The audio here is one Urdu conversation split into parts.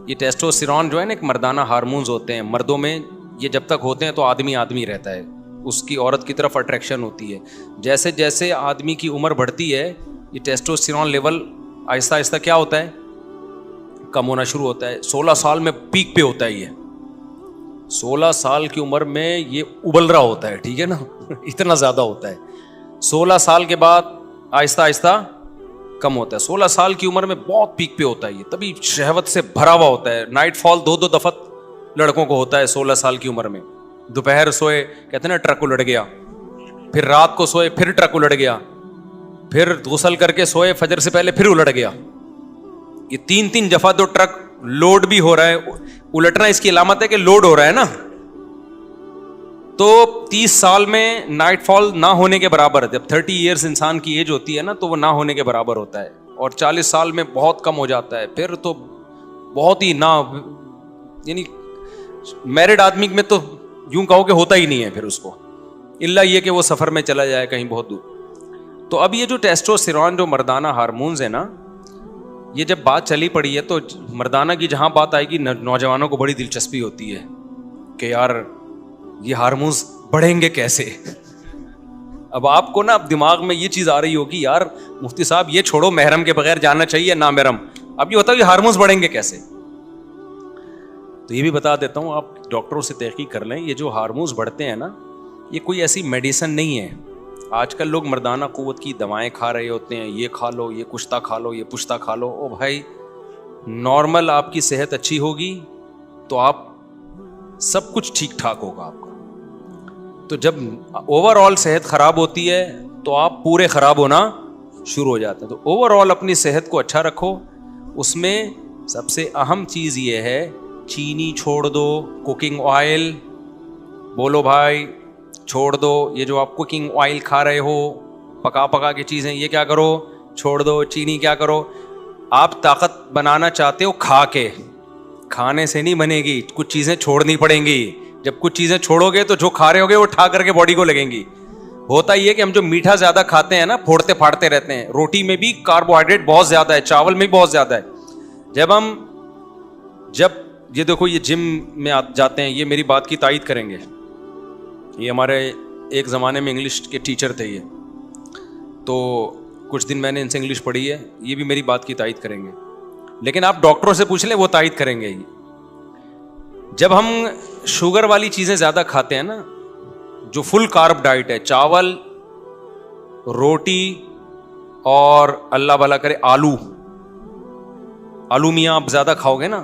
یہ ٹیسٹوسٹیرون جو ہے نا ایک مردانہ ہارمونز ہوتے ہیں مردوں میں, یہ جب تک ہوتے ہیں تو آدمی آدمی رہتا ہے, اس کی عورت کی طرف اٹریکشن ہوتی ہے. جیسے جیسے آدمی کی عمر بڑھتی ہے یہ ٹیسٹوسٹیرون لیول آہستہ آہستہ کیا ہوتا ہے, کم ہونا شروع ہوتا ہے. 16 سال میں پیک پہ ہوتا ہے یہ, 16 سال کی عمر میں یہ ابل رہا ہوتا ہے, ٹھیک ہے نا, اتنا زیادہ ہوتا ہے. 16 سال کے بعد آہستہ آہستہ کم ہوتا ہے. 16 سال کی عمر میں بہت پیک پہ ہوتا ہے یہ, تبھی شہوت سے بھرا ہوا ہوتا ہے. نائٹ فال 2 دفعہ لڑکوں کو ہوتا ہے 16 سال کی عمر میں. دوپہر سوئے کہتے ہیں نا ٹرک الٹ گیا, پھر رات کو سوئے پھر ٹرک الٹ گیا, پھر غسل کر کے سوئے فجر سے پہلے پھر الٹ گیا. یہ 3 دفعہ تو ٹرک لوڈ بھی ہو رہا ہے. الٹنا اس کی علامت ہے کہ لوڈ ہو رہا ہے نا. تو 30 سال میں نائٹ فال نہ ہونے کے برابر ہے. جب 30 ایئرس انسان کی ایج ہوتی ہے نا تو وہ نہ ہونے کے برابر ہوتا ہے, اور 40 سال میں بہت کم ہو جاتا ہے. پھر تو بہت ہی نہ, یعنی میرڈ آدمی میں تو یوں کہو کہ ہوتا ہی نہیں ہے پھر اس کو, الا یہ کہ وہ سفر میں چلا جائے کہیں بہت دور. تو اب یہ جو ٹیسٹوسٹیرون جو مردانہ ہارمونز ہیں نا, یہ جب بات چلی پڑی ہے تو مردانہ کی جہاں بات آئے گی نوجوانوں کو بڑی دلچسپی ہوتی ہے کہ یار یہ ہارمونز بڑھیں گے کیسے. اب آپ کو نا اب دماغ میں یہ چیز آ رہی ہوگی یار مفتی صاحب یہ چھوڑو, محرم کے بغیر جاننا چاہیے نا محرم. اب یہ ہوتا ہے یہ ہارمونز بڑھیں گے کیسے. تو یہ بھی بتا دیتا ہوں, آپ ڈاکٹروں سے تحقیق کر لیں. یہ جو ہارمونز بڑھتے ہیں نا یہ کوئی ایسی میڈیسن نہیں ہے. آج کل لوگ مردانہ قوت کی دوائیں کھا رہے ہوتے ہیں, یہ کھا لو, یہ کشتا کھا لو, یہ پشتا کھا لو. او بھائی نارمل آپ کی صحت اچھی ہوگی تو آپ سب کچھ ٹھیک ٹھاک ہوگا آپ کا. تو جب اوور آل صحت خراب ہوتی ہے تو آپ پورے خراب ہونا شروع ہو جاتے ہیں. تو اوور آل اپنی صحت کو اچھا رکھو. اس میں سب سے اہم چیز یہ ہے چینی چھوڑ دو, کوکنگ آئل بولو بھائی چھوڑ دو. یہ جو آپ کوکنگ آئل کھا رہے ہو پکا کی چیزیں, یہ کیا کرو چھوڑ دو. چینی کیا کرو, آپ طاقت بنانا چاہتے ہو کھا کے, کھانے سے نہیں بنے گی, کچھ چیزیں چھوڑنی پڑیں گی. جب کچھ چیزیں چھوڑو گے تو جو کھا رہے ہوگے وہ ٹھا کر کے باڈی کو لگیں گی. ہوتا یہ کہ ہم جو میٹھا زیادہ کھاتے ہیں نا پھوڑتے پھاڑتے رہتے ہیں. روٹی میں بھی کاربوہائیڈریٹ بہت زیادہ ہے, چاول میں بھی بہت زیادہ ہے. جب یہ دیکھو یہ جم میں جاتے ہیں, یہ میری بات کی تائید کریں گے, یہ ہمارے ایک زمانے میں انگلش کے ٹیچر تھے یہ, تو کچھ دن میں نے ان سے انگلش پڑھی ہے, یہ بھی میری بات کی تائید کریں گے. لیکن آپ ڈاکٹروں سے پوچھ لیں وہ تائید کریں گے. جب ہم شوگر والی چیزیں زیادہ کھاتے ہیں نا, جو فل کارب ڈائٹ ہے, چاول, روٹی اور اللہ بھلا کرے آلو میاں آپ زیادہ کھاؤ گے نا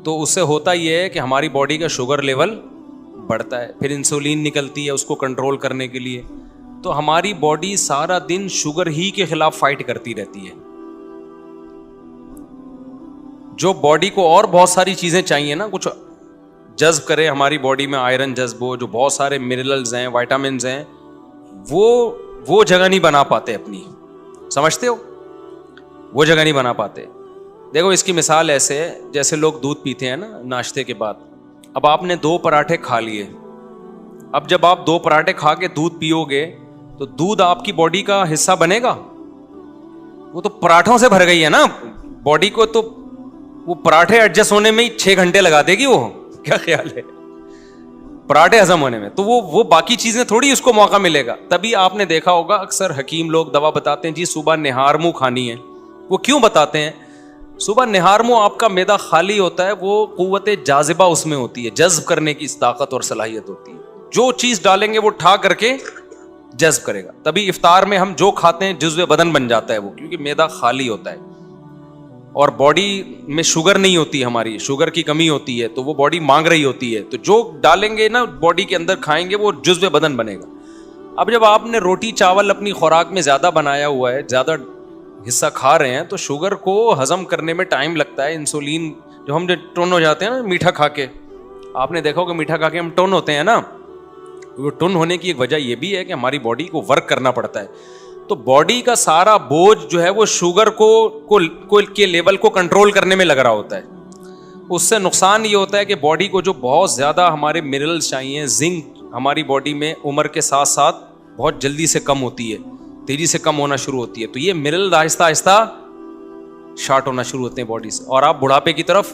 تو اس سے ہوتا یہ ہے کہ ہماری باڈی کا شوگر لیول بڑھتا ہے. پھر انسولین نکلتی ہے اس کو کنٹرول کرنے کے لیے. تو ہماری باڈی سارا دن شوگر ہی کے خلاف فائٹ کرتی رہتی ہے. جو باڈی کو اور بہت ساری چیزیں چاہیے نا, کچھ جذب کرے ہماری باڈی میں, آئرن جذب ہو, جو بہت سارے منرلز ہیں, وائٹامنز ہیں, وہ جگہ نہیں بنا پاتے اپنی, سمجھتے ہو, وہ جگہ نہیں بنا پاتے. دیکھو اس کی مثال ایسے ہے جیسے لوگ دودھ پیتے ہیں نا ناشتے کے بعد. اب آپ نے 2 پراٹھے کھا لیے, اب جب آپ 2 پراٹھے کھا کے دودھ پیو گے تو دودھ آپ کی باڈی کا حصہ بنے گا؟ وہ تو پراٹھوں سے بھر گئی ہے نا باڈی کو, تو وہ پراٹھے ایڈجسٹ ہونے میں ہی 6 گھنٹے لگا دے گی. وہ کیا خیال ہے پراٹھے ہضم ہونے میں, تو وہ باقی چیزیں تھوڑی اس کو موقع ملے گا. تبھی آپ نے دیکھا ہوگا اکثر حکیم لوگ دوا بتاتے ہیں جی صبح نہار منہ کھانی ہے. وہ کیوں بتاتے ہیں؟ صبح نہار منہ آپ کا معدہ خالی ہوتا ہے, وہ قوت جاذبہ اس میں ہوتی ہے, جذب کرنے کی طاقت اور صلاحیت ہوتی ہے. جو چیز ڈالیں گے وہ ٹھا کر کے جذب کرے گا. تبھی افطار میں ہم جو کھاتے ہیں جزو بدن بن جاتا ہے وہ, کیونکہ معدہ خالی ہوتا ہے اور باڈی میں شوگر نہیں ہوتی, ہماری شوگر کی کمی ہوتی ہے تو وہ باڈی مانگ رہی ہوتی ہے. تو جو ڈالیں گے نا باڈی کے اندر کھائیں گے وہ جزو بدن بنے گا. اب جب آپ نے روٹی چاول اپنی خوراک میں زیادہ بنایا ہوا ہے, زیادہ حصہ کھا رہے ہیں, تو شوگر کو ہضم کرنے میں ٹائم لگتا ہے. انسولین جو ہم ٹون ہو جاتے ہیں نا میٹھا کھا کے, آپ نے دیکھا کہ میٹھا کھا کے ہم ٹون ہوتے ہیں نا, وہ ٹون ہونے کی ایک وجہ یہ بھی ہے کہ ہماری باڈی کو ورک کرنا پڑتا ہے. تو باڈی کا سارا بوجھ جو ہے وہ شوگر کو کے لیول کو کنٹرول کرنے میں لگ رہا ہوتا ہے. اس سے نقصان یہ ہوتا ہے کہ باڈی کو جو بہت زیادہ ہمارے منرلز چاہیے, زنک ہماری باڈی میں عمر کے ساتھ ساتھ بہت جلدی سے کم ہوتی ہے, تیزی سے کم ہونا شروع ہوتی ہے. تو یہ منرل آہستہ آہستہ شارٹ ہونا شروع ہوتے ہیں باڈی سے, اور آپ بڑھاپے کی طرف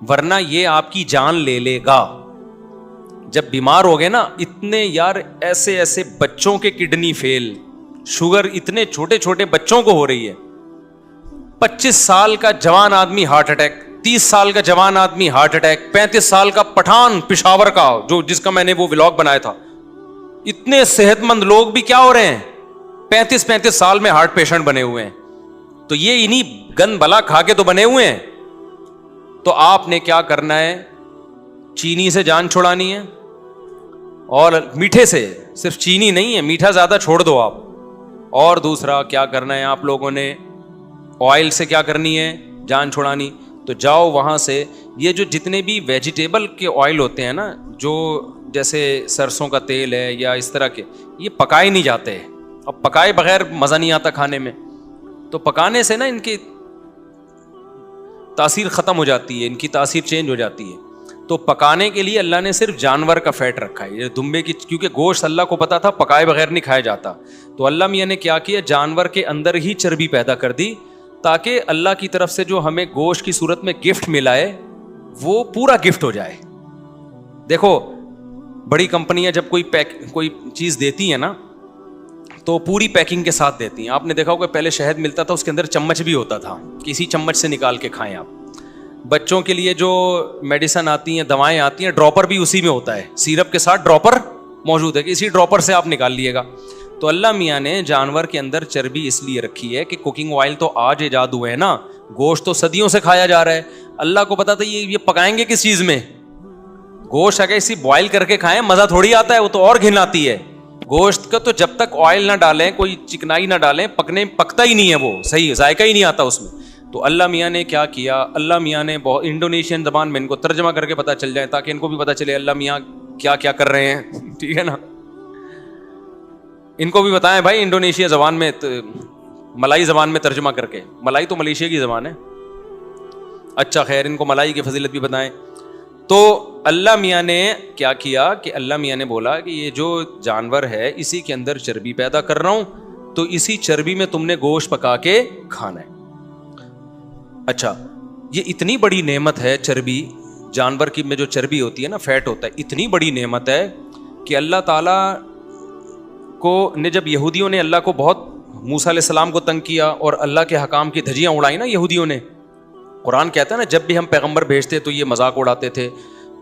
ورنہ یہ آپ کی جان لے لے گا. جب بیمار ہو گئے نا, اتنے یار ایسے ایسے بچوں کے کڈنی فیل, شوگر اتنے چھوٹے چھوٹے بچوں کو ہو رہی ہے. 25 سال کا جوان آدمی ہارٹ اٹیک, 30 سال کا جوان آدمی ہارٹ اٹیک, 35 سال کا پٹھان پشاور کا جس کا میں نے وہ ولاگ بنایا تھا. اتنے صحت مند لوگ بھی کیا ہو رہے ہیں, 35 سال میں ہارٹ پیشنٹ بنے ہوئے ہیں. تو یہ انہی گند بلا کھا کے تو بنے ہوئے ہیں. تو آپ نے کیا کرنا ہے, چینی سے جان چھڑانی ہے, اور میٹھے سے, صرف چینی نہیں ہے, میٹھا زیادہ چھوڑ دو آپ. اور دوسرا کیا کرنا ہے آپ لوگوں نے, آئل سے کیا کرنی ہے, جان چھڑانی. تو جاؤ وہاں سے یہ جو جتنے بھی ویجیٹیبل کے آئل ہوتے ہیں نا, جو جیسے سرسوں کا تیل ہے یا اس طرح کے, یہ پکائے نہیں جاتے. اب پکائے بغیر مزہ نہیں آتا کھانے میں, تو پکانے سے نا ان کی تاثیر ختم ہو جاتی ہے, ان کی تاثیر چینج ہو جاتی ہے. تو پکانے کے لیے اللہ نے صرف جانور کا فیٹ رکھا ہے, یہ دمبے کی, کیونکہ گوشت اللہ کو پتا تھا پکائے بغیر نہیں کھایا جاتا. تو اللہ میاں نے کیا کیا, جانور کے اندر ہی چربی پیدا کر دی, تاکہ اللہ کی طرف سے جو ہمیں گوشت کی صورت میں گفٹ ملا ہے وہ پورا گفٹ ہو جائے. دیکھو بڑی کمپنیاں جب کوئی چیز دیتی ہیں نا, تو پوری پیکنگ کے ساتھ دیتی ہیں. آپ نے دیکھا ہوگا پہلے شہد ملتا تھا, اس کے اندر چمچ بھی ہوتا تھا, کسی چمچ سے نکال کے کھائیں آپ. بچوں کے لیے جو میڈیسن آتی ہیں, دوائیں آتی ہیں, ڈراپر بھی اسی میں ہوتا ہے, سیرپ کے ساتھ ڈراپر موجود ہے کہ اسی ڈراپر سے آپ نکال لیے گا. تو اللہ میاں نے جانور کے اندر چربی اس لیے رکھی ہے کہ کوکنگ آئل تو آج ایجاد ہوئے ہیں نا, گوشت تو صدیوں سے کھایا جا رہا ہے. اللہ کو پتا تھا یہ پکائیں گے کس چیز میں. گوشت اگر اسی بوائل کر کے کھائیں مزہ تھوڑی آتا ہے, وہ تو اور گھن آتی ہے. گوشت کا تو جب تک آئل نہ ڈالیں, کوئی چکنائی نہ ڈالیں, پکتا ہی نہیں ہے, وہ صحیح ذائقہ ہی نہیں آتا اس میں. تو اللہ میاں نے کیا کیا, اللہ میاں نے بہت انڈونیشین زبان میں ان کو ترجمہ کر کے پتہ چل جائے, تاکہ ان کو بھی پتہ چلے اللہ میاں کیا کیا کر رہے ہیں. ٹھیک ہے نا, ان کو بھی بتائیں بھائی انڈونیشیا زبان میں, ملائی زبان میں ترجمہ کر کے. ملائی تو ملیشیا کی زبان ہے. اچھا خیر, ان کو ملائی کی فضیلت بھی بتائیں. تو اللہ میاں نے کیا کیا کہ اللہ میاں نے بولا کہ یہ جو جانور ہے اسی کے اندر چربی پیدا کر رہا ہوں, تو اسی چربی میں تم نے گوشت پکا کے کھانا ہے. اچھا, یہ اتنی بڑی نعمت ہے چربی, جانور کی میں جو چربی ہوتی ہے نا, فیٹ ہوتا ہے, اتنی بڑی نعمت ہے کہ اللہ تعالیٰ کو نے, جب یہودیوں نے اللہ کو بہت, موسیٰ علیہ السلام کو تنگ کیا اور اللہ کے حکام کی دھجیاں اڑائیں نا یہودیوں نے. قرآن کہتا ہے نا جب بھی ہم پیغمبر بھیجتے تو یہ مذاق اڑاتے تھے.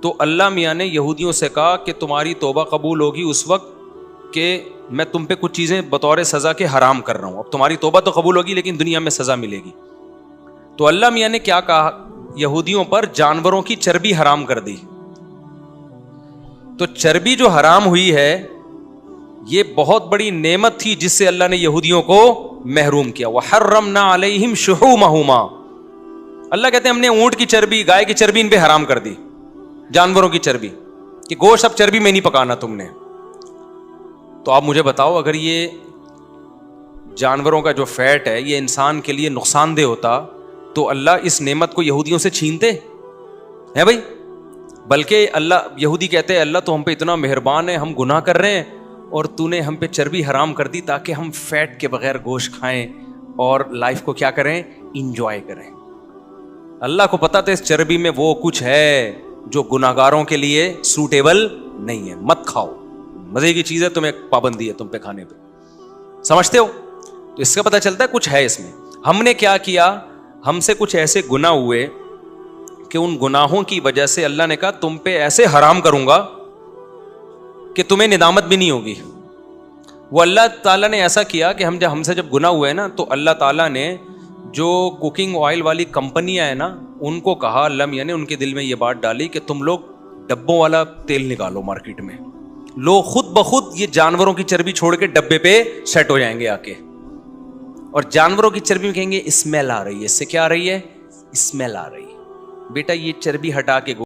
تو اللہ میاں نے یہودیوں سے کہا کہ تمہاری توبہ قبول ہوگی اس وقت کہ میں تم پہ کچھ چیزیں بطور سزا کے حرام کر رہا ہوں. اب تمہاری توبہ تو قبول ہوگی لیکن دنیا میں سزا ملے گی. تو اللہ میاں نے کیا کہا, یہودیوں پر جانوروں کی چربی حرام کر دی. تو چربی جو حرام ہوئی ہے یہ بہت بڑی نعمت تھی جس سے اللہ نے یہودیوں کو محروم کیا. وحرمنا علیہم شحومہما, اللہ کہتے ہیں ہم نے اونٹ کی چربی, گائے کی چربی ان پہ حرام کر دی, جانوروں کی چربی, کہ گوشت اب چربی میں نہیں پکانا تم نے. تو آپ مجھے بتاؤ, اگر یہ جانوروں کا جو فیٹ ہے یہ انسان کے لیے نقصان دہ ہوتا تو اللہ اس نعمت کو یہودیوں سے چھینتے ہیں بھائی؟ بلکہ اللہ, یہودی کہتے ہیں اللہ تو ہم پہ اتنا مہربان ہے, ہم گناہ کر رہے ہیں اور تو نے ہم پہ چربی حرام کر دی تاکہ ہم فیٹ کے بغیر گوشت کھائیں اور لائف کو کیا کریں, انجوائے کریں. اللہ کو پتا تھا اس چربی میں وہ کچھ ہے جو گناہگاروں کے لیے سوٹیبل نہیں ہے, مت کھاؤ, مزے کی چیز ہے, تمہیں پابندی ہے تم پہ کھانے پہ, سمجھتے ہو؟ تو اس کا پتہ چلتا ہے کچھ ہے اس میں. ہم نے کیا کیا, ہم سے کچھ ایسے گناہ ہوئے کہ ان گناہوں کی وجہ سے اللہ نے کہا تم پہ ایسے حرام کروں گا کہ تمہیں ندامت بھی نہیں ہوگی. وہ اللہ تعالیٰ نے ایسا کیا کہ ہم سے جب گناہ ہوئے نا, تو اللہ تعالیٰ نے جو کوکنگ آئل والی کمپنیاں ہیں نا, ان کو کہا, اللہ میاں نے ان کے دل میں یہ بات ڈالی کہ تم لوگ ڈبوں والا تیل نکالو مارکیٹ میں, لوگ خود بخود یہ جانوروں کی چربی چھوڑ کے ڈبے پہ سیٹ ہو جائیں گے آ کے, اور جانوروں کی چربی میں کہیں گے اسمیل آ رہی ہے. اس سے کیا آ رہی ہے؟ اسمیل آ رہی ہے. بیٹا یہ چربی ہٹا کے